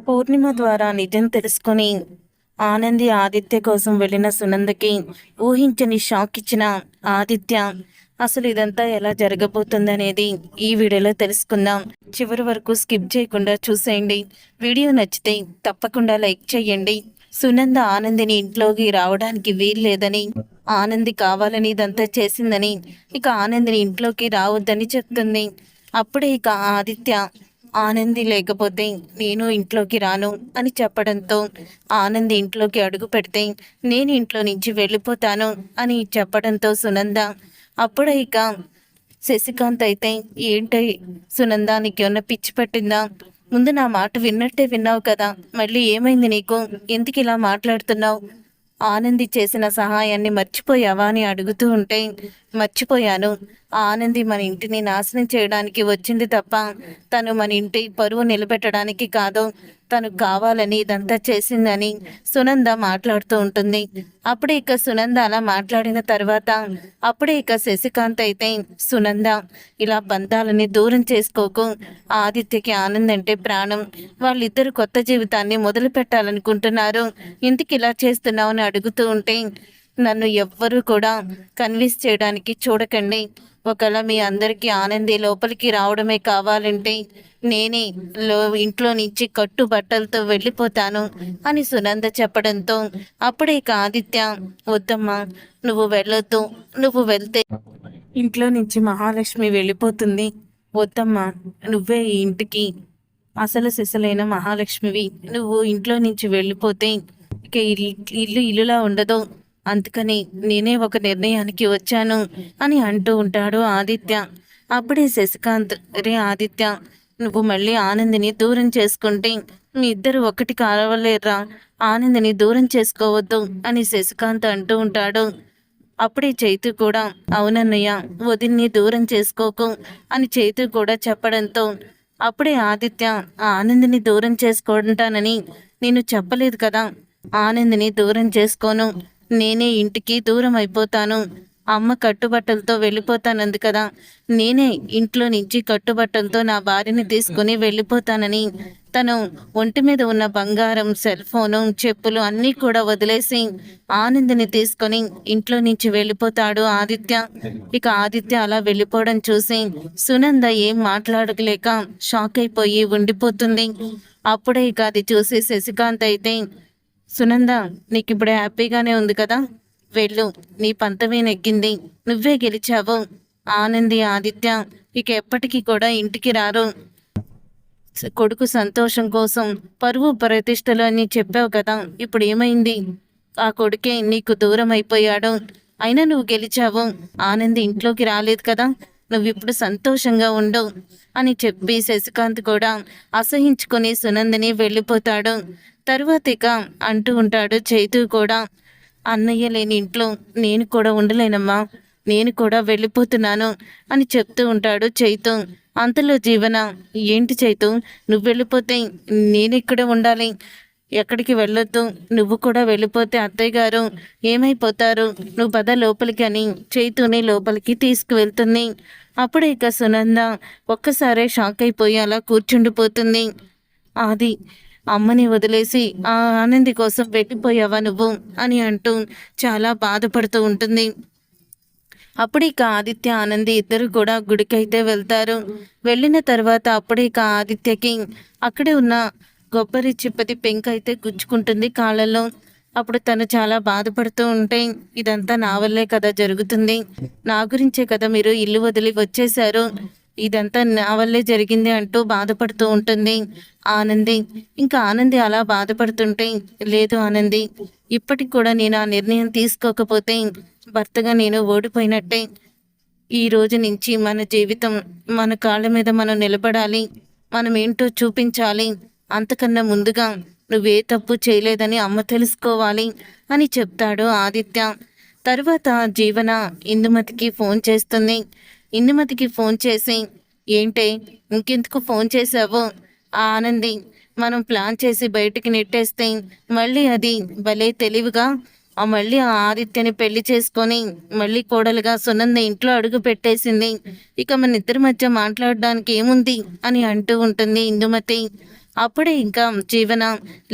పూర్ణిమ ద్వారా నిజం తెలుసుకొని ఆనంది ఆదిత్య కోసం వెళ్ళిన సునందకి ఊహించని షాక్ ఇచ్చిన ఆదిత్య అసలు ఇదంతా ఎలా జరగబోతుందనేది ఈ వీడియోలో తెలుసుకుందాం. చివరి వరకు స్కిప్ చేయకుండా చూసేయండి. వీడియో నచ్చితే తప్పకుండా లైక్ చేయండి. సునంద ఆనందిని ఇంట్లోకి రావడానికి వీల్లేదని, ఆనంది కావాలని ఇదంతా చేసిందని, ఇక ఆనందిని ఇంట్లోకి రావద్దని చెప్తుంది. అప్పుడే ఇక ఆదిత్య ఆనంది లేకపోతే నేను ఇంట్లోకి రాను అని చెప్పడంతో ఆనంది ఇంట్లోకి అడుగు పెడితే నేను ఇంట్లో నుంచి వెళ్ళిపోతాను అని చెప్పడంతో సునంద అప్పుడే ఇక శశికాంత్ అయితే ఏంటి సునంద నీకు ఏమన్నా పిచ్చి పట్టిందా? ముందు నా మాట విన్నట్టే విన్నావు కదా, మళ్ళీ ఏమైంది నీకు? ఎందుకు ఇలా మాట్లాడుతున్నావు? ఆనంది చేసిన సహాయాన్ని మర్చిపోయావా అని అడుగుతూ ఉంటే మర్చిపోయాను. ఆనంది మన ఇంటిని నాశనం చేయడానికి వచ్చింది తప్ప తను మన ఇంటి పరువు నిలబెట్టడానికి కాదు. తను కావాలని ఇదంతా చేసిందని సునంద మాట్లాడుతూ ఉంటుంది. అప్పుడే ఇక సునంద అలా మాట్లాడిన తర్వాత అప్పుడే ఇక శశికాంత్ అయితే సునంద ఇలా బంధాలని దూరం చేసుకోకు, ఆదిత్యకి ఆనంద్ అంటే ప్రాణం, వాళ్ళిద్దరు కొత్త జీవితాన్ని మొదలు పెట్టాలనుకుంటున్నారు, ఎందుకు ఇలా చేస్తున్నావు అని అడుగుతూ ఉంటే నన్ను ఎవ్వరూ కూడా కన్విన్స్ చేయడానికి చూడకండి. ఒకవేళ మీ అందరికీ ఆనంది లోపలికి రావడమే కావాలంటే నేనే ఇంట్లో నుంచి కట్టు బట్టలతో వెళ్ళిపోతాను అని సునంద చెప్పడంతో అప్పుడే ఇక ఆదిత్య వద్దమ్మా, నువ్వు వెళ్ళొద్దు, నువ్వు వెళ్తే ఇంట్లో నుంచి మహాలక్ష్మి వెళ్ళిపోతుంది, వద్దమ్మా, నువ్వే ఈ ఇంటికి అసలు సిసలైన మహాలక్ష్మివి, నువ్వు ఇంట్లో నుంచి వెళ్ళిపోతే ఇక ఇల్లులా ఉండదు, అందుకని నేనే ఒక నిర్ణయానికి వచ్చాను అని అంటూ ఉంటాడు ఆదిత్య. అప్పుడే శశికాంత్, రే ఆదిత్య, నువ్వు మళ్ళీ ఆనందిని దూరం చేసుకుంటే మీ ఇద్దరు ఒకటి కావలేరా, ఆనందిని దూరం చేసుకోవద్దు అని శశికాంత్ అంటూ ఉంటాడు. అప్పుడే చైతు కూడా అవునన్నయ్య, వదిన్ని దూరం చేసుకోకు అని చైతు కూడా చెప్పడంతో అప్పుడే ఆదిత్య ఆనందిని దూరం చేసుకుంటానని నేను చెప్పలేదు కదా, ఆనందిని దూరం చేసుకోను, నేనే ఇంటికి దూరం అయిపోతాను, అమ్మ కట్టుబట్టలతో వెళ్ళిపోతానంది కదా, నేనే ఇంట్లో నుంచి కట్టుబట్టలతో నా భార్యని తీసుకుని వెళ్ళిపోతానని తను ఒంటి మీద ఉన్న బంగారం, సెల్ ఫోను, చెప్పులు అన్నీ కూడా వదిలేసి ఆనందిని తీసుకొని ఇంట్లో నుంచి వెళ్ళిపోతాడు ఆదిత్య. ఇక ఆదిత్య అలా వెళ్ళిపోవడం చూసి సునంద ఏం మాట్లాడలేక షాక్ అయిపోయి ఉండిపోతుంది. అప్పుడే ఇక అది చూసి శశికాంత్ అయితే సునంద, నీకు ఇప్పుడు హ్యాపీగానే ఉంది కదా, వెళ్ళు, నీ పంతమే నెగ్గింది, నువ్వే గెలిచావు, ఆనంది ఆదిత్య ఇక ఎప్పటికీ కూడా ఇంటికి రారు, కొడుకు సంతోషం కోసం పరువు ప్రతిష్టలు అని చెప్పావు కదా, ఇప్పుడు ఏమైంది? ఆ కొడుకే నీకు దూరం అయిపోయాడు, అయినా నువ్వు గెలిచావు, ఆనంది ఇంట్లోకి రాలేదు కదా, నువ్వు ఇప్పుడు సంతోషంగా ఉండు అని చెప్పి శశికాంత్ కూడా అసహించుకొని సునందని వెళ్ళిపోతాడు. తరువాత ఇక అంటూ ఉంటాడు చైతు కూడా, అన్నయ్య లేని ఇంట్లో నేను కూడా ఉండలేనమ్మా, నేను కూడా వెళ్ళిపోతున్నాను అని చెప్తూ ఉంటాడు చైతు. అంతలో జీవన, ఏంటి చైతు, నువ్వు వెళ్ళిపోతే నేనిక్కడే ఉండాలి, ఎక్కడికి వెళ్ళొద్దు, నువ్వు కూడా వెళ్ళిపోతే అత్తయ్య గారు ఏమైపోతారు, నువ్వు పద లోపలికి అని చైతుని లోపలికి తీసుకువెళ్తుంది. అప్పుడే ఇక సునంద ఒక్కసారే షాక్ అయిపోయి అలా కూర్చుండిపోతుంది. అది అమ్మని వదిలేసి ఆ ఆనంది కోసం వెళ్ళిపోయావా నువ్వు అని అంటూ చాలా బాధపడుతూ ఉంటుంది. అప్పుడు ఇక ఆదిత్య ఆనంది ఇద్దరు కూడా గుడికైతే వెళ్తారు. వెళ్ళిన తర్వాత అప్పుడే ఇక ఆదిత్యకి అక్కడే ఉన్న కొబ్బరి చిప్పది పెంక అయితే గుచ్చుకుంటుంది కాళ్ళలో. అప్పుడు తను చాలా బాధపడుతూ ఉంటే ఇదంతా నా వల్లే కదా జరుగుతుంది, నా గురించే కదా మీరు ఇల్లు వదిలి వచ్చేశారు, ఇదంతా నా వల్లే జరిగింది అంటూ బాధపడుతూ ఉంటుంది ఆనంది. ఇంకా ఆనంది అలా బాధపడుతుంటే, లేదు ఆనంది, ఇప్పటికి కూడా నేను ఆ నిర్ణయం తీసుకోకపోతే భర్తగా నేను ఓడిపోయినట్టే, ఈ రోజు నుంచి మన జీవితం మన కాళ్ళ మీద మనం నిలబడాలి, మనం ఏంటో చూపించాలి, అంతకన్నా ముందుగా నువ్వే తప్పు చేయలేదని అమ్మ తెలుసుకోవాలి అని చెప్తాడు ఆదిత్య. తర్వాత జీవన ఇందుమతికి ఫోన్ చేస్తుంది. ఇందుమతికి ఫోన్ చేసి, ఏంటే ఇంకెందుకు ఫోన్ చేసావు, ఆనంది మనం ప్లాన్ చేసి బయటికి నెట్టేస్తే మళ్ళీ అది భలే తెలివిగా మళ్ళీ ఆ ఆదిత్యని పెళ్లి చేసుకొని మళ్ళీ కోడలుగా సునంద ఇంట్లో అడుగు పెట్టేసింది, ఇక మన ఇద్దరి మధ్య మాట్లాడడానికి ఏముంది అని అంటూ ఉంటుంది ఇందుమతి. అప్పుడే ఇంకా జీవన,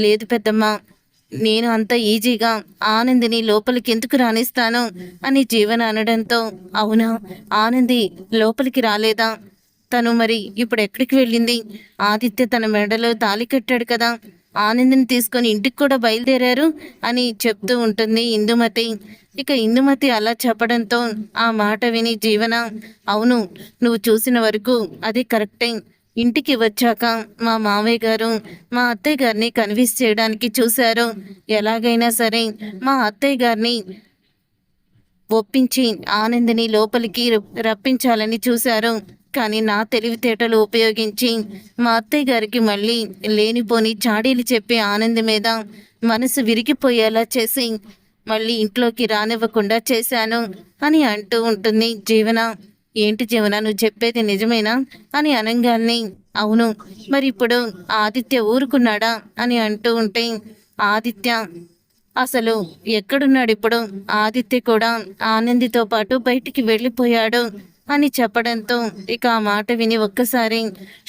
లేదు పెద్దమ్మ, నేను అంత ఈజీగా ఆనందిని లోపలికి ఎందుకు రానిస్తాను అని జీవన అనడంతో, అవునా, ఆనంది లోపలికి రాలేదా? తను మరి ఇప్పుడు ఎక్కడికి వెళ్ళింది? ఆదిత్య తన మెడలో తాళి కట్టాడు కదా, ఆనందిని తీసుకొని ఇంటికి కూడా బయలుదేరారు అని చెప్తూ ఉంటుంది ఇందుమతి. ఇక ఇందుమతి అలా చెప్పడంతో ఆ మాట విని జీవన, అవును, నువ్వు చూసిన వరకు అది కరెక్టే. ఇంటికి వచ్చాక మా మావయ్య గారు మా అత్తయ్య గారిని కన్విన్స్ చేయడానికి చూశారు. ఎలాగైనా సరే మా అత్తయ్య గారిని ఒప్పించి ఆనందిని లోపలికి రప్పించాలని చూశారు. కానీ నా తెలివితేటలు ఉపయోగించి మా అత్తయ్య గారికి మళ్ళీ లేనిపోని చాడీలు చెప్పి ఆనంది మీద మనసు విరిగిపోయేలా చేసి మళ్ళీ ఇంట్లోకి రానివ్వకుండా చేశాను అని అంటూ ఉంటుంది జీవన. ఏంటి జీవన, నువ్వు చెప్పేది నిజమేనా అని అనంగాల్ని, అవును, మరి ఇప్పుడు ఆదిత్య ఊరుకున్నాడా అని అంటూ ఉంటే, ఆదిత్య అసలు ఎక్కడున్నాడు ఇప్పుడు? ఆదిత్య కూడా ఆనందితో పాటు బయటికి వెళ్ళిపోయాడు అని చెప్పడంతో ఇక ఆ మాట విని ఒక్కసారి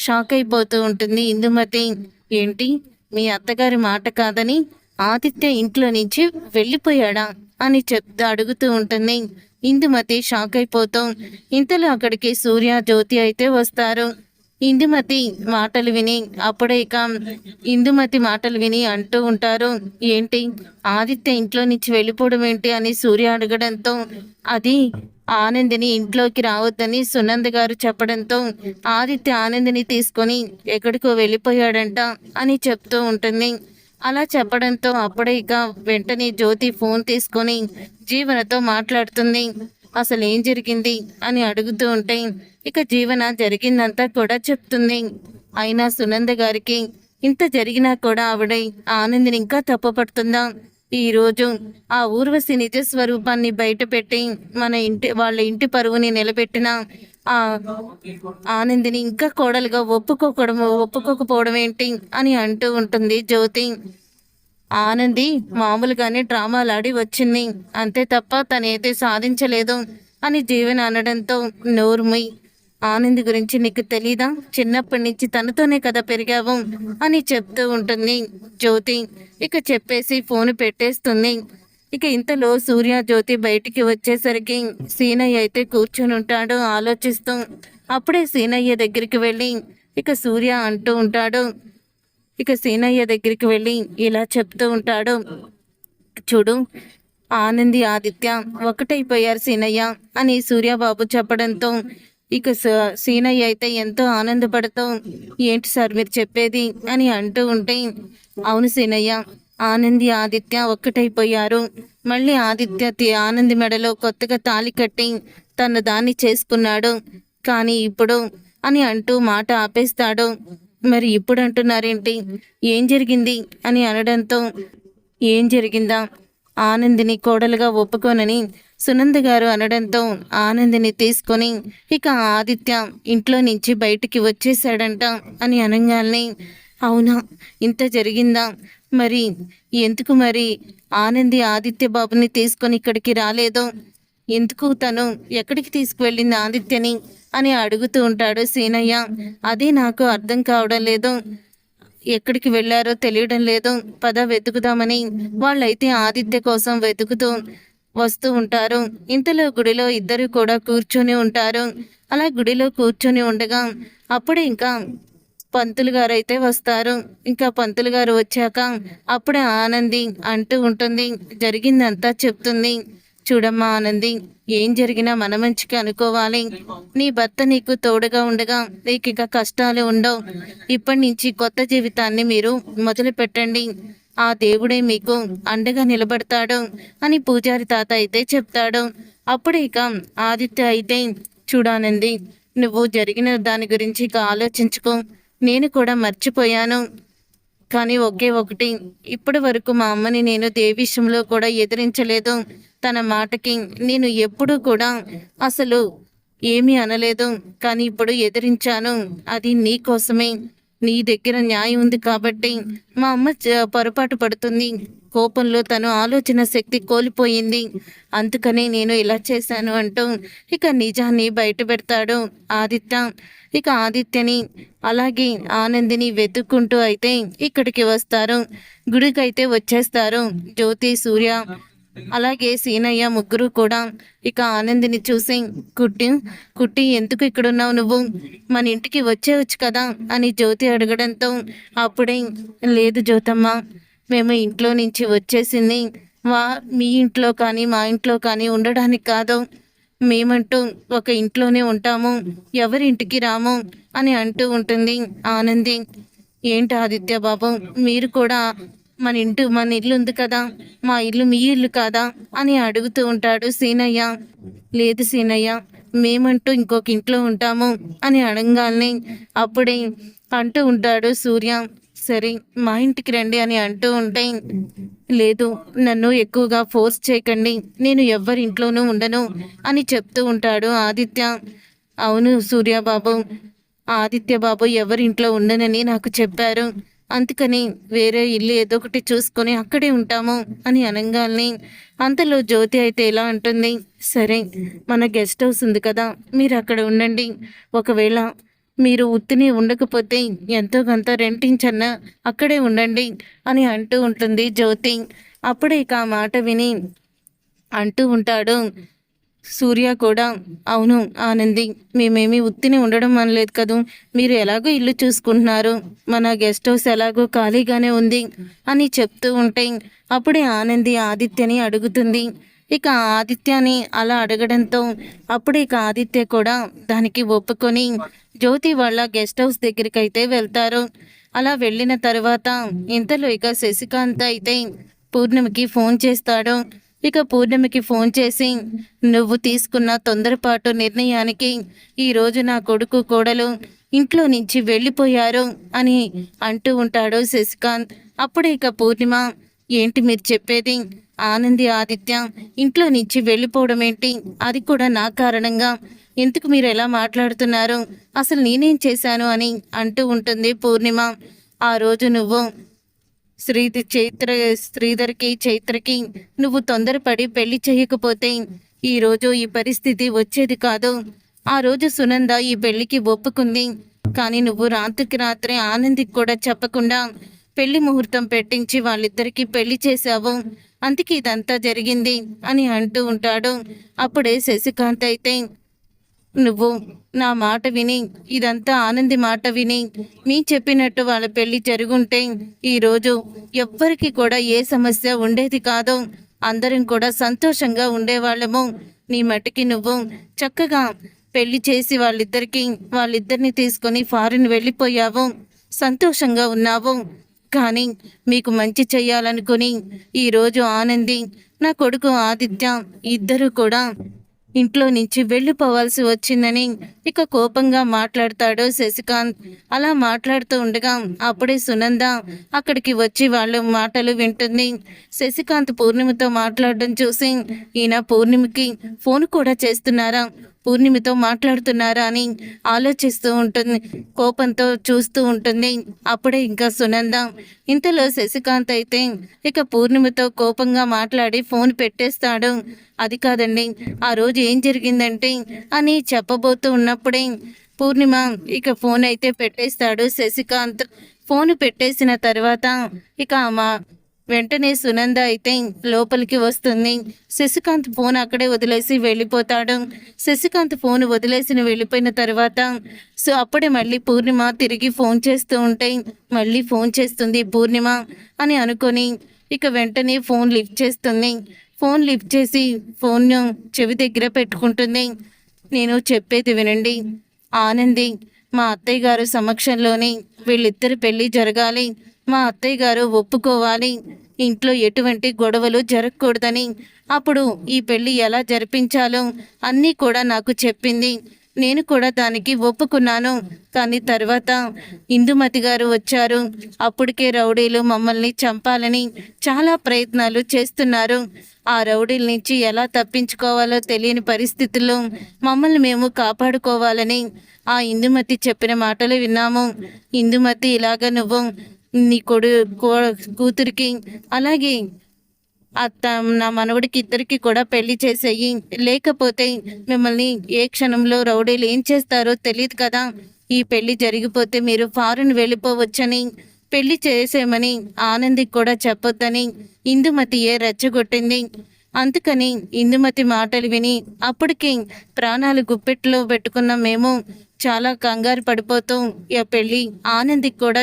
షాక్ అయిపోతూ ఉంటుంది ఇందుమతి. ఏంటి, మీ అత్తగారి మాట కాదని ఆదిత్య ఇంట్లో నుంచి వెళ్ళిపోయాడా అని అడుగుతూ ఉంటుంది ఇందుమతి షాక్ అయిపోతూ. ఇంతలో అక్కడికి సూర్య, జ్యోతి అయితే వస్తారు. ఇందుమతి మాటలు విని అప్పుడే ఇక ఇందుమతి మాటలు విని అంటూ ఉంటారు, ఏంటి, ఆదిత్య ఇంట్లో నుంచి వెళ్ళిపోవడం ఏంటి అని సూర్య అడగడంతో, అది ఆనందిని ఇంట్లోకి రావద్దని సునంద గారు చెప్పడంతో ఆదిత్య ఆనందిని తీసుకొని ఎక్కడికో వెళ్ళిపోయాడంట అని చెప్తూ ఉంటుంది. అలా చెప్పడంతో అప్పుడే ఇక వెంటనే జ్యోతి ఫోన్ తీసుకొని జీవనతో మాట్లాడుతుంది. అసలు ఏం జరిగింది అని అడుగుతూ ఉంటే ఇక జీవన జరిగిందంతా కూడా చెప్తుంది. అయినా సునంద గారికి ఇంత జరిగినా కూడా ఆవిడ ఆనందిని ఇంకా తప్పుపడుతుందా? ఈరోజు ఆ ఊర్వశి నిజ స్వరూపాన్ని బయటపెట్టి వాళ్ళ ఇంటి పరువుని నిలబెట్టిన ఆ ఆనందిని ఇంకా కోడలుగా ఒప్పుకోకపోవడం ఏంటి అని అంటూ ఉంటుంది జ్యోతి. ఆనంది మామూలుగానే డ్రామాలాడి వచ్చింది, అంతే తప్ప తనైతే సాధించలేదు అని జీవన అనడంతో, నోర్మి, ఆనంది గురించి నీకు తెలీదా? చిన్నప్పటి నుంచి తనతోనే కదా పెరిగావు అని చెప్తూ ఉంటుంది జ్యోతి. ఇక చెప్పేసి ఫోన్ పెట్టేస్తుంది. ఇక ఇంతలో సూర్య, జ్యోతి బయటికి వచ్చేసరికి సీనయ్య అయితే కూర్చొని ఉంటాడు ఆలోచిస్తూ. అప్పుడే సీనయ్య దగ్గరికి వెళ్ళి ఇక సూర్య అంటూ ఉంటాడు, ఇక సీనయ్య దగ్గరికి వెళ్ళి ఇలా చెప్తూ ఉంటాడు, చూడు, ఆనంది ఆదిత్య ఒకటైపోయారు సీనయ్య అని సూర్యబాబు చెప్పడంతో ఇక సీనయ్య అయితే ఎంతో ఆనందపడుతూ, ఏంటి సార్ మీరు చెప్పేది అని అంటూ ఉంటే, అవును సీనయ్య, ఆనంది ఆదిత్య ఒక్కటైపోయారు. మళ్ళీ ఆదిత్య ఆనంది మెడలో కొత్తగా తాళి కట్టి తన దాన్ని చేసుకున్నాడు. కానీ ఇప్పుడు అని అంటూ మాట ఆపేస్తాడు. మరి ఇప్పుడు అంటున్నారేంటి, ఏం జరిగింది అని అనడంతో, ఏం జరిగిందా, ఆనందిని కోడలుగా ఒప్పుకోనని సునంద గారు అనడంతో ఆనందిని తీసుకొని ఇక ఆదిత్య ఇంట్లో నుంచి బయటికి వచ్చేసాడంట అని అనగానే, అవునా, ఇంత జరిగిందా? మరి ఎందుకు మరి ఆనంది ఆదిత్య బాబుని తీసుకొని ఇక్కడికి రాలేదో? ఎందుకు తను ఎక్కడికి తీసుకువెళ్ళింది ఆదిత్యని అని అడుగుతూ ఉంటాడు సీనయ్య. అదే నాకు అర్థం కావడం లేదు, ఎక్కడికి వెళ్ళారో తెలియడం లేదు, పద వెతుకుదామని వాళ్ళైతే ఆదిత్య కోసం వెతుకుతూ వస్తూ ఉంటారు. ఇంతలో గుడిలో ఇద్దరు కూడా కూర్చొని ఉంటారు. అలా గుడిలో కూర్చొని ఉండగా అప్పుడే ఇంకా పంతులు గారు అయితే వస్తారు. ఇంకా పంతులు గారు వచ్చాక అప్పుడే ఆనంది అంటూ ఉంటుంది, జరిగిందంతా చెప్తుంది. చూడమ్మా ఆనంది, ఏం జరిగినా మన మంచికి అనుకోవాలి. నీ భర్త నీకు తోడుగా ఉండగా నీకు ఇక కష్టాలు ఉండవు. ఇప్పటి నుంచి కొత్త జీవితాన్ని మీరు మొదలు పెట్టండి. ఆ దేవుడే మీకు అండగా నిలబడతాడు అని పూజారి తాత అయితే చెప్తాడు. అప్పుడు ఇక ఆదిత్య అయితే, చూడానంది, నువ్వు జరిగిన దాని గురించి ఇక ఆలోచించుకో, నేను కూడా మర్చిపోయాను. కానీ ఒకే ఒకటి, ఇప్పటి వరకు మా అమ్మని నేను ఏ విషయంలో కూడా ఎదిరించలేదు. తన మాటకి నేను ఎప్పుడూ కూడా అసలు ఏమీ అనలేదు. కానీ ఇప్పుడు ఎదిరించాను, అది నీ కోసమే. నీ దగ్గర న్యాయం ఉంది కాబట్టి మా అమ్మ పొరపాటు పడుతుంది. కోపంలో తను ఆలోచన శక్తి కోల్పోయింది. అందుకని నేను ఇలా చేశాను అంటూ ఇక నిజాన్ని బయట పెడతాడు ఆదిత్య. ఇక ఆదిత్యని అలాగే ఆనందిని వెతుక్కుంటూ అయితే ఇక్కడికి వస్తారు. గుడికైతే వచ్చేస్తారు జ్యోతి, సూర్య అలాగే సీనయ్య ముగ్గురు కూడా. ఇక ఆనందిని చూసి కుట్టి కుట్టి ఎందుకు ఇక్కడున్నావు నువ్వు? మన ఇంటికి వచ్చేవచ్చు కదా అని జ్యోతి అడగడంతో అప్పుడే లేదు జ్యోతమ్మ, మేము ఇంట్లో నుంచి వచ్చేసింది మీ ఇంట్లో కానీ మా ఇంట్లో కానీ ఉండడానికి కాదు. మేమంటూ ఒక ఇంట్లోనే ఉంటాము, ఎవరింటికి రాము అని అంటూ ఉంటుంది ఆనంది. ఏంటి ఆదిత్య బాబు, మీరు కూడా మన ఇల్లు ఉంది కదా, మా ఇల్లు మీ ఇల్లు కాదా అని అడుగుతూ ఉంటాడు సీనయ్య. లేదు సీనయ్య, మేమంటూ ఇంకొక ఇంట్లో ఉంటాము అని అడగాలని అప్పుడే అంటూ ఉంటాడు సూర్య. సరే మా ఇంటికి రండి అని అంటూ ఉంటే లేదు నన్ను ఎక్కువగా ఫోర్స్ చేయకండి, నేను ఎవరింట్లోనూ ఉండను అని చెప్తూ ఉంటాడు ఆదిత్య. అవును సూర్యబాబు, ఆదిత్య బాబు ఎవరింట్లో ఉండనని నాకు చెప్పారు, అందుకని వేరే ఇల్లు ఏదో ఒకటి చూసుకొని అక్కడే ఉంటాము అని అనగానే అంతలో జ్యోతి అయితే ఎలా అంటుంది, సరే మన గెస్ట్ హౌస్ ఉంది కదా మీరు అక్కడ ఉండండి, ఒకవేళ మీరు ఉత్తిని ఉండకపోతే ఎంతో కొంత రెంటించన్నా అక్కడే ఉండండి అని అంటూ ఉంటుంది జ్యోతి. అప్పుడే ఇక ఆ మాట విని అంటూ ఉంటాడు సూర్య కూడా, అవును ఆనంది, మేమేమి ఉత్తిని ఉండడం అనలేదు కదూ, మీరు ఎలాగో ఇల్లు చూసుకుంటున్నారు, మన గెస్ట్ హౌస్ ఎలాగో ఖాళీగానే ఉంది అని చెప్తూ ఉంటే అప్పుడే ఆనంది ఆదిత్యని అడుగుతుంది. ఇక ఆదిత్యని అలా అడగడంతో అప్పుడే ఇక ఆదిత్య కూడా దానికి ఒప్పుకొని జ్యోతి వాళ్ళ గెస్ట్ హౌస్ దగ్గరికి అయితే వెళ్తారు. అలా వెళ్ళిన తర్వాత ఇంతలో ఇక శశికాంత్ అయితే పూర్ణిమకి ఫోన్ చేస్తాడు. ఇక పూర్ణిమకి ఫోన్ చేసి నువ్వు తీసుకున్న తొందరపాటు నిర్ణయానికి ఈరోజు నా కొడుకు కోడలు ఇంట్లో నుంచి వెళ్ళిపోయారు అని అంటూ ఉంటాడు శశికాంత్. అప్పుడే ఇక పూర్ణిమ, ఏంటి మీరు చెప్పేది? ఆనంది ఆదిత్య ఇంట్లో నుంచి వెళ్ళిపోవడం ఏంటి, అది కూడా నా కారణంగా, ఎందుకు మీరు ఎలా మాట్లాడుతున్నారు, అసలు నేనేం చేశాను అని అంటూ ఉంటుంది పూర్ణిమ. ఆ రోజు నువ్వు శ్రీధర్కి చైత్రకి నువ్వు తొందరపడి పెళ్లి చేయకపోతే ఈరోజు ఈ పరిస్థితి వచ్చేది కాదు. ఆ రోజు సునంద ఈ పెళ్లికి ఒప్పుకుంది, కానీ నువ్వు రాత్రికి రాత్రే ఆనందికి కూడా చెప్పకుండా పెళ్లి ముహూర్తం పెట్టించి వాళ్ళిద్దరికీ పెళ్లి చేశావు, అందుకే ఇదంతా జరిగింది అని అంటూ ఉంటాడు. అప్పుడే శశికాంత్ అయితే నువ్వు నా మాట విని, ఇదంతా ఆనంది మాట విని మీ చెప్పినట్టు వాళ్ళ పెళ్లి జరుగుంటే ఈరోజు ఎవ్వరికి కూడా ఏ సమస్య ఉండేది కాదు, అందరం కూడా సంతోషంగా ఉండేవాళ్ళము. నీ మట్టుకి నువ్వు చక్కగా పెళ్లి చేసి వాళ్ళిద్దరిని తీసుకొని ఫారిన్ వెళ్ళిపోయావు, సంతోషంగా ఉన్నావు. కానీ మీకు మంచి చెయ్యాలనుకుని ఈరోజు ఆనంది, నా కొడుకు ఆదిత్య ఇద్దరు కూడా ఇంట్లో నుంచి వెళ్ళిపోవాల్సి వచ్చిందని ఇక కోపంగా మాట్లాడతాడు శశికాంత్. అలా మాట్లాడుతూ ఉండగా అప్పుడే సునంద అక్కడికి వచ్చి వాళ్ళ మాటలు వింటుంది. శశికాంత్ పూర్ణిమతో మాట్లాడడం చూసి ఈయన పూర్ణిమకి ఫోన్ కూడా చేస్తున్నారా, పూర్ణిమతో మాట్లాడుతున్నారా అని ఆలోచిస్తూ ఉంటుంది, కోపంతో చూస్తూ ఉంటుంది. అప్పుడే ఇంకా సునంద. ఇంతలో శశికాంత్ అయితే ఇక పూర్ణిమతో కోపంగా మాట్లాడి ఫోన్ పెట్టేస్తాడు. అది కాదండి, ఆ రోజు ఏం జరిగిందంటే అని చెప్పబోతూ ఉన్నప్పుడే పూర్ణిమ ఇక ఫోన్ అయితే పెట్టేస్తాడు శశికాంత్. ఫోన్ పెట్టేసిన తర్వాత ఇక వెంటనే సునంద అయితే లోపలికి వస్తుంది. శశికాంత్ ఫోన్ అక్కడే వదిలేసి వెళ్ళిపోతాడు. శశికాంత్ ఫోన్ వెళ్ళిపోయిన తర్వాత అప్పుడే మళ్ళీ పూర్ణిమ తిరిగి ఫోన్ చేస్తూ ఉంటే మళ్ళీ ఫోన్ చేస్తుంది పూర్ణిమ అని అనుకొని ఇక వెంటనే ఫోన్ లిఫ్ట్ చేస్తుంది. ఫోన్ లిఫ్ట్ చేసి ఫోన్ను చెవి దగ్గర పెట్టుకుంటుంది. నేను చెప్పేది వినండి ఆనంది, మా అత్తయ్య గారు సమక్షంలోనే వీళ్ళిద్దరి పెళ్ళి జరగాలి, మా అత్తయ్య గారు ఒప్పుకోవాలి, ఇంట్లో ఎటువంటి గొడవలు జరగకూడదని, అప్పుడు ఈ పెళ్ళి ఎలా జరిపించాలో అన్నీ కూడా నాకు చెప్పింది. నేను కూడా దానికి ఒప్పుకున్నాను. కానీ తర్వాత ఇందుమతి గారు వచ్చారు. అప్పటికే రౌడీలు మమ్మల్ని చంపాలని చాలా ప్రయత్నాలు చేస్తున్నారు. ఆ రౌడీల నుంచి ఎలా తప్పించుకోవాలో తెలియని పరిస్థితుల్లో మమ్మల్ని మేము కాపాడుకోవాలని ఆ ఇందుమతి చెప్పిన మాటలు విన్నాము. ఇందుమతి ఇలాగ నువ్వు నీ కూతురికి అలాగే నా మనవడికి ఇద్దరికి కూడా పెళ్లి చేసేయి, లేకపోతే మిమ్మల్ని ఏ క్షణంలో రౌడీలు ఏం చేస్తారో తెలియదు కదా, ఈ పెళ్లి జరిగిపోతే మీరు ఫారెన్ వెళ్ళిపోవచ్చని, పెళ్లి చేసేమని ఆనందికి కూడా చెప్పొద్దని ఇందుమతియే రెచ్చగొట్టింది. అందుకని ఇందుమతి మాటలు విని అప్పటికి ప్రాణాలు గుప్పెట్లో పెట్టుకున్న మేము చాలా కంగారు పడిపోతూ పెళ్ళి ఆనందికి కూడా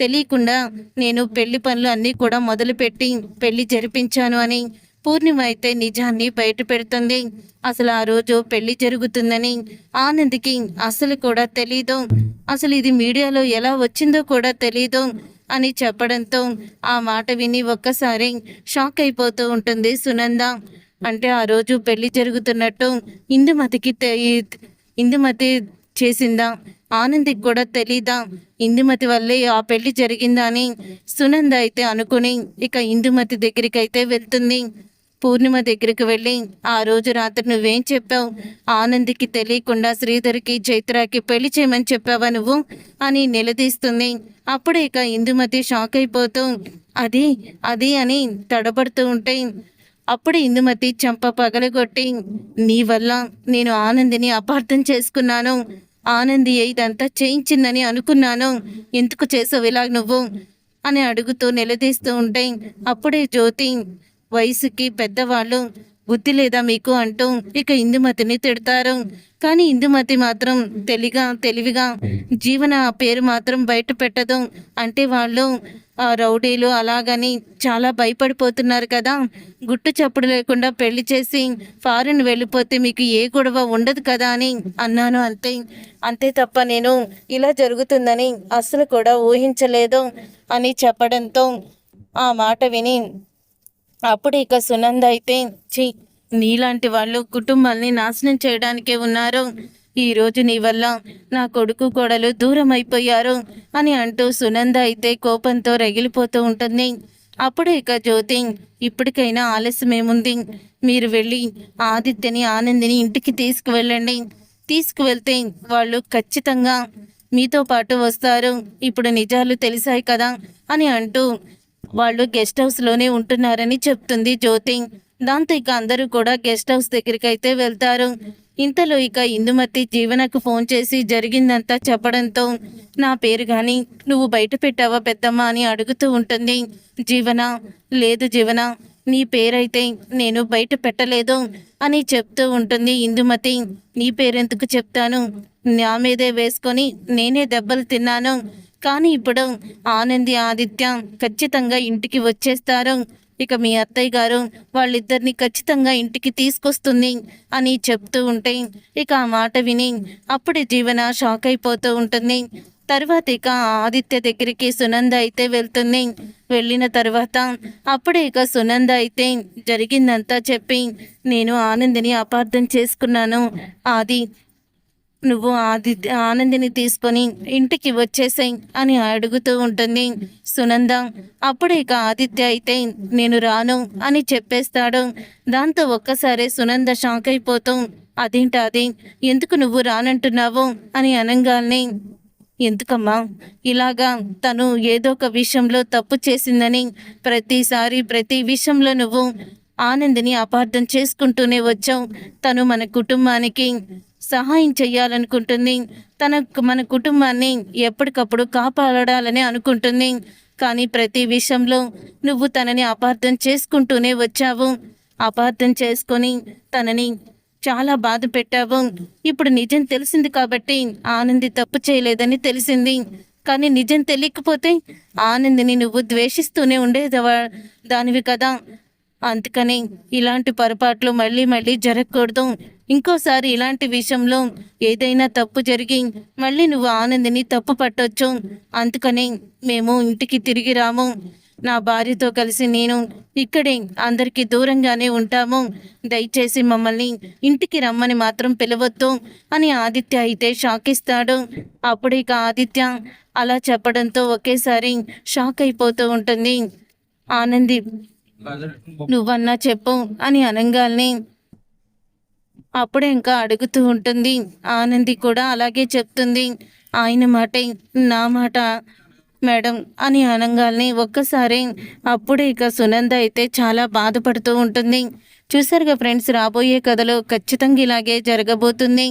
తెలియకుండా నేను పెళ్లి పనులు అన్నీ కూడా మొదలుపెట్టి పెళ్లి జరిపించాను అని పూర్ణిమ అయితే నిజాన్ని బయట పెడుతుంది. అసలు ఆ రోజు పెళ్లి జరుగుతుందని ఆనందికి అసలు కూడా తెలీదు. అసలు ఇది మీడియాలో ఎలా వచ్చిందో కూడా తెలీదు అని చెప్పడంతో ఆ మాట విని ఒక్కసారి షాక్ అయిపోతూ ఉంటుంది సునంద. అంటే ఆ రోజు పెళ్లి జరుగుతున్నట్టు ఇందుమతి చేసిందా, ఆనందికి కూడా తెలీదా, ఇందుమతి వల్లే ఆ పెళ్లి జరిగిందా అని సునంద అయితే అనుకుని ఇక ఇందుమతి దగ్గరికి అయితే వెళ్తుంది. పూర్ణిమ దగ్గరికి వెళ్ళి ఆ రోజు రాత్రి నువ్వేం చెప్పావు, ఆనందికి తెలియకుండా శ్రీధర్కి చైత్రకి పెళ్లి చేయమని చెప్పావా నువ్వు అని నిలదీస్తుంది. అప్పుడే ఇక ఇందుమతి షాక్ అయిపోతూ అది అది అని తడబడుతూ ఉంటే అప్పుడు ఇందుమతి చెంప పగలగొట్టి నీ వల్ల నేను ఆనందిని అపార్థం చేసుకున్నాను, ఆనంది ఇదంతా చేయించిందని అనుకున్నాను, ఎందుకు చేసావు ఇలా నువ్వు అని అడుగుతూ నిలదీస్తూ ఉంటే అప్పుడే జ్యోతి వయసుకి పెద్దవాళ్ళు బుద్ధి లేదా మీకు అంటూ ఇక ఇందుమతిని తిడతారు. కానీ ఇందుమతి మాత్రం తెలివిగా జీవన పేరు మాత్రం బయట పెట్టదు. అంటే వాళ్ళు రౌడీలు అలాగని చాలా భయపడిపోతున్నారు కదా, గుట్టు చప్పుడు లేకుండా పెళ్లి చేసి ఫారెన్ వెళ్ళిపోతే మీకు ఏ గొడవ ఉండదు కదా అని అన్నాను. అంతే తప్ప నేను ఇలా జరుగుతుందని అసలు కూడా ఊహించలేదు అని చెప్పడంతో ఆ మాట విని అప్పుడు ఇక సునంద అయితే నీలాంటి వాళ్ళు కుటుంబాల్ని నాశనం చేయడానికే ఉన్నారు, ఈరోజు నీ వల్ల నా కొడుకు కోడలు దూరం అయిపోయారు అని అంటూ సునంద అయితే కోపంతో రగిలిపోతూ ఉంటుంది. అప్పుడు ఇక జ్యోతి ఇప్పటికైనా ఆలస్యమేముంది, మీరు వెళ్ళి ఆదిత్యని ఆనందిని ఇంటికి తీసుకువెళ్తే వాళ్ళు ఖచ్చితంగా మీతో పాటు వస్తారు, ఇప్పుడు నిజాలు తెలిసాయి కదా అని అంటూ వాళ్ళు గెస్ట్ హౌస్లోనే ఉంటున్నారని చెప్తుంది జ్యోతి. దాంతో ఇక అందరూ కూడా గెస్ట్ హౌస్ దగ్గరికి అయితే వెళ్తారు. ఇంతలో ఇక ఇందుమతి జీవనకు ఫోన్ చేసి జరిగిందంతా చెప్పడంతో నా పేరు కానీ నువ్వు బయట పెట్టావా పెద్దమ్మ అని అడుగుతూ ఉంటుంది. లేదు జీవన, నీ పేరైతే నేను బయట పెట్టలేదు అని చెప్తూ ఉంటుంది ఇందుమతి. నీ పేరెందుకు చెప్తాను, నా మీదే వేసుకొని నేనే దెబ్బలు తిన్నాను, కానీ ఇప్పుడు ఆనంది ఆదిత్య ఖచ్చితంగా ఇంటికి వచ్చేస్తారు, ఇక మీ అత్తయ్య గారు వాళ్ళిద్దరిని ఖచ్చితంగా ఇంటికి తీసుకొస్తుంది అని చెప్తూ ఉంటే ఇక ఆ మాట విని అప్పుడే జీవన షాక్ అయిపోతూ ఉంటుంది. తర్వాత ఇక ఆదిత్య దగ్గరికి సునంద అయితే వెళ్తుంది. వెళ్ళిన తర్వాత అప్పుడే ఇక సునంద అయితే జరిగిందంతా చెప్పి నేను ఆనందిని అపార్థం చేసుకున్నాను, నువ్వు ఆనందిని తీసుకొని ఇంటికి వచ్చేసాయి అని అడుగుతూ ఉంటుంది సునంద. అప్పుడు ఇక ఆదిత్య అయితే నేను రాను అని చెప్పేస్తాడు. దాంతో ఒక్కసారి సునంద షాక్ అయిపోతూ అదేంటి ఎందుకు నువ్వు రానంటున్నావు అని అనగానే ఎందుకమ్మా ఇలాగా తను ఏదో ఒక విషయంలో తప్పు చేసిందని ప్రతిసారి ప్రతి విషయంలో నువ్వు ఆనందిని అపార్థం చేసుకుంటూనే వచ్చావు, తను మన కుటుంబానికి సహాయం చెయ్యాలనుకుంటుంది, మన కుటుంబాన్ని ఎప్పటికప్పుడు కాపాడాలని అనుకుంటుంది, కానీ ప్రతి విషయంలో నువ్వు తనని అపార్థం చేసుకుంటూనే వచ్చావు, అపార్థం చేసుకొని తనని చాలా బాధ పెట్టావు. ఇప్పుడు నిజం తెలిసింది కాబట్టి ఆనంది తప్పు చేయలేదని తెలిసింది, కానీ నిజం తెలియకపోతే ఆనందిని నువ్వు ద్వేషిస్తూనే దానివి కదా, అందుకని ఇలాంటి పొరపాట్లు మళ్ళీ మళ్ళీ జరగకూడదు, ఇంకోసారి ఇలాంటి విషయంలో ఏదైనా తప్పు జరిగి మళ్ళీ నువ్వు ఆనందిని తప్పు పట్టొచ్చు, అందుకని మేము ఇంటికి తిరిగి రాము, నా భార్యతో కలిసి నేను ఇక్కడే అందరికీ దూరంగానే ఉంటాము. దయచేసి మమ్మల్ని ఇంటికి రమ్మని మాత్రం పిలవద్దు అని ఆదిత్య అయితే షాక్ ఇస్తాడు. అప్పుడు ఇక ఆదిత్య అలా చెప్పడంతో ఒకేసారి షాక్ అయిపోతూ ఉంటుంది. ఆనంది నువ్వన్నా చెప్పు అని అనంగాల్ని అప్పుడే ఇంకా అడుగుతూ ఉంటుంది. ఆనంది కూడా అలాగే చెప్తుంది. ఆయన మాటే నా మాట మేడం అని అనంగాల్ని ఒక్కసారి అప్పుడే ఇక సునంద అయితే చాలా బాధపడుతూ ఉంటుంది. చూసారుగా ఫ్రెండ్స్, రాబోయే కథలో ఖచ్చితంగా ఇలాగే జరగబోతుంది.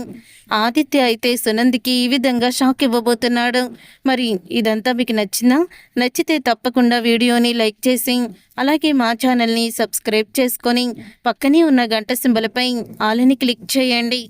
ఆదిత్య అయితే సునందికి ఈ విధంగా షాక్ ఇవ్వబోతున్నాడు. మరి ఇదంతా మీకు నచ్చిందా? నచ్చితే తప్పకుండా వీడియోని లైక్ చేసి అలాగే మా ఛానల్ని సబ్స్క్రైబ్ చేసుకొని పక్కనే ఉన్న గంట సింబల్పై ఆల్ అని క్లిక్ చేయండి.